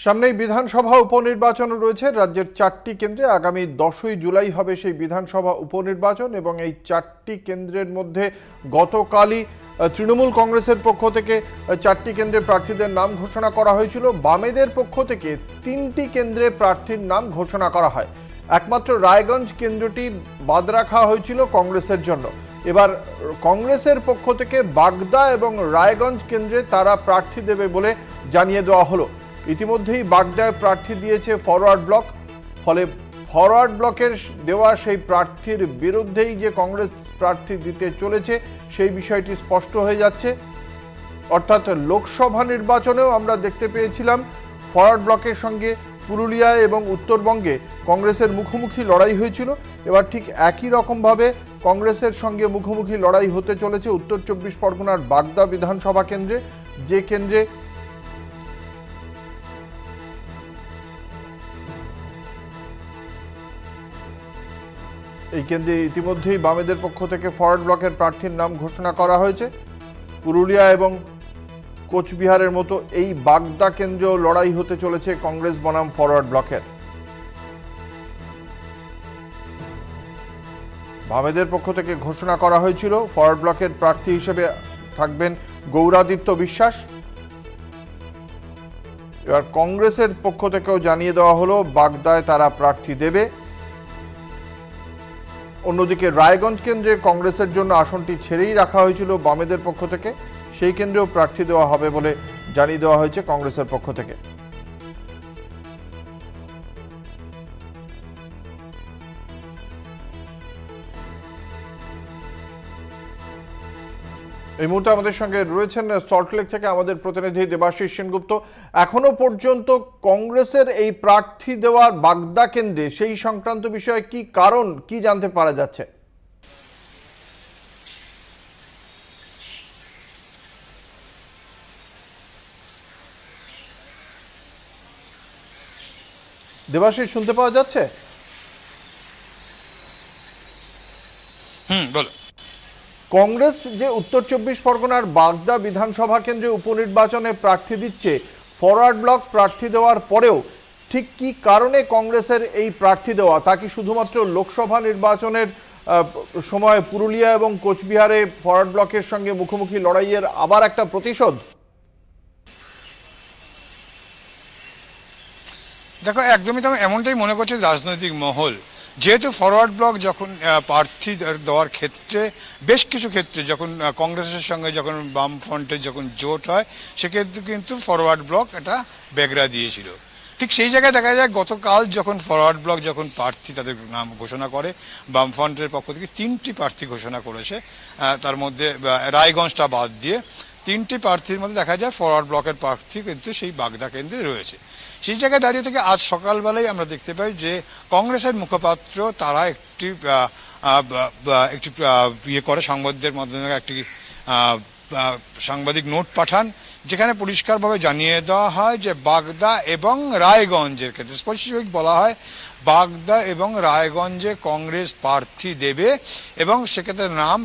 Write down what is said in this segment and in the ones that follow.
সামনেই বিধানসভা উপনির্বাচন রয়েছে রাজ্যের 4টি কেন্দ্রে। আগামী 10ই জুলাই হবে সেই বিধানসভা উপনির্বাচন এবং এই 4টি কেন্দ্রের মধ্যে গতকালই তৃণমূল কংগ্রেসের পক্ষ থেকে 4টি কেন্দ্রে প্রার্থীদের নাম ঘোষণা করা হয়েছিল। বামেদের পক্ষ থেকে 3টি কেন্দ্রে প্রার্থীর নাম ঘোষণা করা হয়। একমাত্র রায়গঞ্জ কেন্দ্রটি বাদ রাখা হয়েছিল কংগ্রেসের জন্য। এবার কংগ্রেসের পক্ষ থেকে বাগদা এবং রায়গঞ্জ কেন্দ্রে তারা প্রার্থী দেবে বলে জানিয়ে দেওয়া হলো। ইতিমধ্যেই বাগদায় প্রার্থী দিয়েছে ফরওয়ার্ড ব্লক, ফলে ফরওয়ার্ড ব্লকের দেওয়া সেই প্রার্থীর বিরুদ্ধেই যে কংগ্রেস প্রার্থী দিতে চলেছে সেই বিষয়টি স্পষ্ট হয়ে যাচ্ছে। অর্থাৎ লোকসভা নির্বাচনেও আমরা দেখতে পেয়েছিলাম ফরওয়ার্ড ব্লকের সঙ্গে পুরুলিয়ায় এবং উত্তরবঙ্গে কংগ্রেসের মুখোমুখি লড়াই হয়েছিল। এবার ঠিক একই রকমভাবে কংগ্রেসের সঙ্গে মুখোমুখি লড়াই হতে চলেছে উত্তর 24 পরগনার বাগদা বিধানসভা কেন্দ্রে, যে কেন্দ্রে এই কেন্দ্রে ইতিমধ্যেই বামেদের পক্ষ থেকে ফরওয়ার্ড ব্লকের প্রার্থীর নাম ঘোষণা করা হয়েছে। পুরুলিয়া এবং কোচবিহারের মতো এই বাগদা কেন্দ্রেও লড়াই হতে চলেছে কংগ্রেস বনাম ফরওয়ার্ড ব্লকের। বামেদের পক্ষ থেকে ঘোষণা করা হয়েছিল ফরওয়ার্ড ব্লকের প্রার্থী হিসেবে থাকবেন গৌরাদিত্য বিশ্বাস। এবার কংগ্রেসের পক্ষ থেকেও জানিয়ে দেওয়া হলো বাগদায় তারা প্রার্থী দেবে। অন্যদিকে রায়গঞ্জ কেন্দ্রে কংগ্রেসের জন্য আসনটি ছেড়েই রাখা হয়েছিল বামেদের পক্ষ থেকে, সেই কেন্দ্রেও প্রার্থী দেওয়া হবে বলে জানিয়ে দেওয়া হয়েছে কংগ্রেসের পক্ষ থেকে। এই মুহূর্তে আমাদের সঙ্গে রয়েছেন সল্টলেক থেকে আমাদের প্রতিনিধি দেবাশিস সেনগুপ্ত। এখনো পর্যন্ত কংগ্রেসের এই প্রার্থী দেওয়ার বাগদা কেন্দ্রে সেই সংক্রান্ত বিষয়ে কি কারণ, কি জানতে পারা যাচ্ছে? দেবাশিস, শুনতে পাওয়া যাচ্ছে? বলো। কংগ্রেস যে উত্তর 24 পরগনার বাগদা বিধানসভা কেন্দ্রে উপনির্বাচনে প্রার্থী দিচ্ছে, ফরওয়ার্ড ব্লক প্রার্থী দেওয়ার পরেও ঠিক কি কারণে কংগ্রেসের এই প্রার্থী দেওয়া? তা কি শুধুমাত্র লোকসভা নির্বাচনের সময় পুরুলিয়া এবং কোচবিহারে ফরওয়ার্ড ব্লকের সঙ্গে মুখোমুখি লড়াইয়ের আবার একটা প্রতিশোধ? দেখো, একদমই তো এমনটাই মনে করছে রাজনৈতিক মহল। যেহেতু ফরওয়ার্ড ব্লক যখন প্রার্থী দেওয়ার ক্ষেত্রে বেশ কিছু ক্ষেত্রে যখন কংগ্রেসের সঙ্গে যখন বামফ্রন্টের যখন জোট হয়, সেক্ষেত্রে কিন্তু ফরওয়ার্ড ব্লক এটা বেগড়া দিয়েছিল। ঠিক সেই জায়গায় দেখা যায় গতকাল যখন ফরওয়ার্ড ব্লক যখন প্রার্থী তাদের নাম ঘোষণা করে, বামফ্রন্টের পক্ষ থেকে 3টি প্রার্থী ঘোষণা করেছে, তার মধ্যে রায়গঞ্জটা বাদ দিয়ে 3টি প্রার্থীর মধ্যে দেখা যায় ফরওয়ার্ড ব্লকের প্রার্থী কিন্তু সেই বাগদা কেন্দ্রে রয়েছে। সেই জায়গায় দাঁড়িয়ে থেকে আজ সকালবেলায় আমরা দেখতে পাই যে কংগ্রেসের মুখপাত্র তারা একটি ইয়ে করে, সংবাদদের মাধ্যমে একটি সাংবাদিক নোট পাঠান, যেখানে পরিষ্কারভাবে জানিয়ে দেওয়া হয় যে বাগদা এবং রায়গঞ্জের ক্ষেত্রে স্পেসিফিক বলা হয় বাগদা এবং রায়গঞ্জে কংগ্রেস প্রার্থী দেবে এবং সেক্ষেত্রে নাম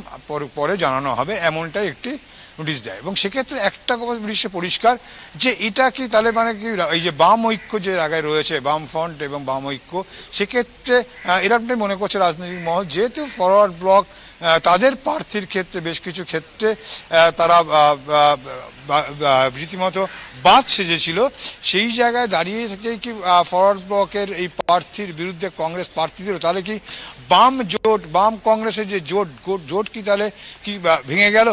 পরে জানানো হবে, এমনটাই একটি নোটিশ দেয়। এবং সেক্ষেত্রে একটা দৃশ্যে পরিষ্কার যে এটা কি তাহলে মানে কি এই যে বাম ঐক্য যে জায়গায় রয়েছে, বাম ফ্রন্ট এবং বাম ঐক্য, সেক্ষেত্রে এরকমটাই মনে করছে রাজনৈতিক মহল। যেহেতু ফরওয়ার্ড ব্লক তাদের প্রার্থীর ক্ষেত্রে বেশ কিছু ক্ষেত্রে তারা রীতিমতো বাদ সেজেছিল, সেই জায়গায় দাঁড়িয়ে থেকে কি ফরওয়ার্ড ব্লকের এই প্রার্থীর বিরুদ্ধে কংগ্রেস প্রার্থী দিল, তাহলে কি বাম জোট, বাম কংগ্রেসের যে জোট কি তাহলে কি ভেঙে গেল?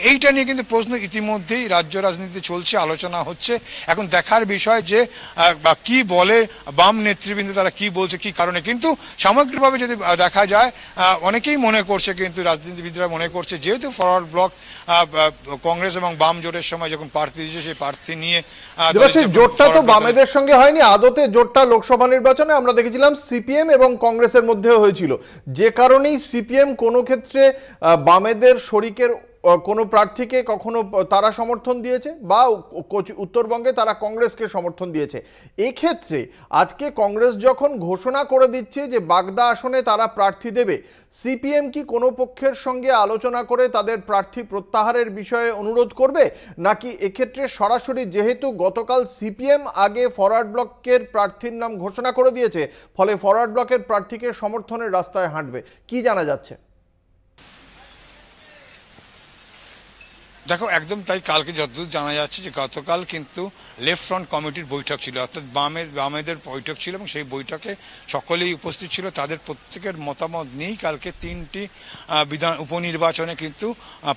এইটা নিয়ে কিন্তু প্রশ্ন ইতিমধ্যেই রাজ্য রাজনীতিতে চলছে, আলোচনা হচ্ছে। এখন দেখার বিষয় যে কি বলে বাম নেতৃবৃন্দ, তারা কি বলছে, কি কারণে। কিন্তু সামগ্রিকভাবে যদি দেখা যায়, অনেকেই মনে করছে, কিন্তু রাজনীতিবিদরা মনে করছে যেহেতু ফরওয়ার্ড ব্লক কংগ্রেস এবং বাম জোটের সময় যখন প্রার্থী দিয়েছে, সেই প্রার্থী নিয়ে জোটটা তো বামেদের সঙ্গে হয়নি, আদতে জোটটা লোকসভা নির্বাচনে আমরা দেখেছিলাম সিপিএম এবং কংগ্রেসের মধ্যেও হয়েছিল, যে কারণেই সিপিএম কোনো ক্ষেত্রে বামেদের শরিকের কোনো প্রার্থীকে কখনো তারা সমর্থন দিয়েছে বা উত্তরবঙ্গে তারা কংগ্রেসকে সমর্থন দিয়েছে। এক্ষেত্রে আজকে কংগ্রেস যখন ঘোষণা করে দিচ্ছে যে বাগদা আসনে তারা প্রার্থী দেবে, সিপিএম কি কোনো পক্ষের সঙ্গে আলোচনা করে তাদের প্রার্থী প্রত্যাহারের বিষয়ে অনুরোধ করবে, নাকি এক্ষেত্রে সরাসরি, যেহেতু গতকাল সিপিএম আগে ফরওয়ার্ড ব্লকের প্রার্থীর নাম ঘোষণা করে দিয়েছে, ফলে ফরওয়ার্ড ব্লকের প্রার্থীকে সমর্থনের রাস্তায় হাঁটবে, কি জানা যাচ্ছে? দেখো, একদম তাই। কালকে যতদূর জানা যাচ্ছে যে গতকাল কিন্তু লেফট ফ্রন্ট কমিটির বৈঠক ছিল, অর্থাৎ বামেদের বৈঠক ছিল, এবং সেই বৈঠকে সকলেই উপস্থিত ছিল। তাদের প্রত্যেকের মতামত নিয়েই কালকে 3টি উপনির্বাচনে কিন্তু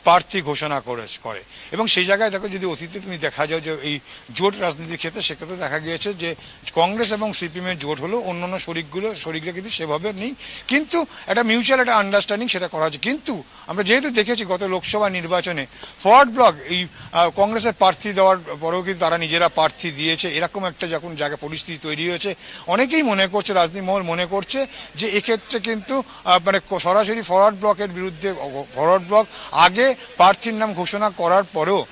প্রার্থী ঘোষণা করে। এবং সেই জায়গায় দেখো, যদি অতীতে তুমি দেখা যাও যে এই জোট রাজনীতির ক্ষেত্রে, সেক্ষেত্রে দেখা গিয়েছে যে কংগ্রেস এবং সিপিএমের জোট হলো, অন্যান্য শরিকরা কিন্তু সেভাবে নেই, কিন্তু একটা মিউচুয়াল একটা আন্ডারস্ট্যান্ডিং সেটা করা হচ্ছে। কিন্তু আমরা যেহেতু দেখেছি গত লোকসভা নির্বাচনে ফরওয়ার্ড ব্লক এই কংগ্রেসের প্রার্থী দেওয়ার পরেও কিন্তু তারা নিজেরা প্রার্থী দিয়েছে, এরকম একটা যখন জায়গা পরিস্থিতি তৈরি হয়েছে, অনেকেই মনে করছে, রাজনীতি মহল মনে করছে যে এক্ষেত্রে কিন্তু মানে সরাসরি ফরওয়ার্ড ব্লকের বিরুদ্ধে, ফরওয়ার্ড ব্লক আগে প্রার্থীর নাম ঘোষণা করার পরেও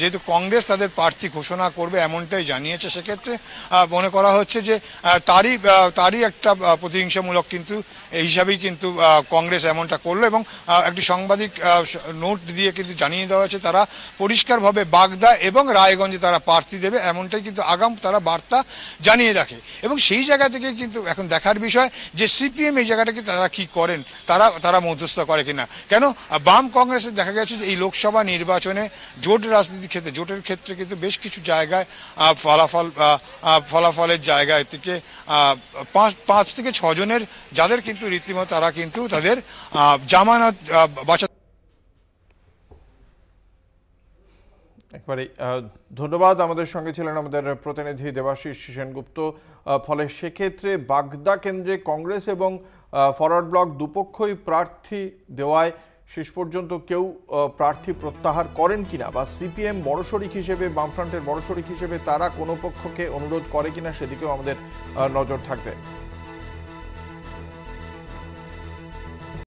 যেহেতু কংগ্রেস তাদের প্রার্থী ঘোষণা করবে এমনটাই জানিয়েছে, সেক্ষেত্রে মনে করা হচ্ছে যে তারই একটা প্রতিহিংসামূলক কিন্তু হিসাবেই কিন্তু কংগ্রেস এমনটা করলো। এবং একটি সাংবাদিক নোট দিয়ে কিন্তু জানিয়ে দেওয়া হয়েছে তারা পরিষ্কারভাবে বাগদা এবং রায়গঞ্জে তারা প্রার্থী দেবে, এমনটাই কিন্তু আগাম তারা বার্তা জানিয়ে রাখে। এবং সেই জায়গা থেকে কিন্তু এখন দেখার বিষয় যে সিপিএম এই জায়গাটাকে তারা কি করেন, তারা মধ্যস্থ করে কিনা। কেন বাম কংগ্রেসের দেখা গেছে যে এই লোকসভা নির্বাচনে জোটের ক্ষেত্রে কিন্তু বেশ কিছু জায়গায় ফলাফলের জায়গায় থেকে 5 থেকে 6 জনের যাদের কিন্তু রীতিমতো তারা কিন্তু তাদের জামানত বাঁচা। একবারে ধন্যবাদ। আমাদের সঙ্গে ছিলেন আমাদের প্রতিনিধি দেবাশিস সেনগুপ্ত। ফলে সেক্ষেত্রে বাগদা কেন্দ্রে কংগ্রেস এবং ফরওয়ার্ড ব্লক দুপক্ষই প্রার্থী দেওয়ায় শেষ পর্যন্ত কেউ প্রার্থী প্রত্যাহার করেন কিনা, বা সিপিএম বড় শরিক হিসেবে, বামফ্রন্টের বড় শরিক হিসেবে তারা কোনো পক্ষকে অনুরোধ করে কিনা, সেদিকেও আমাদের নজর থাকবে।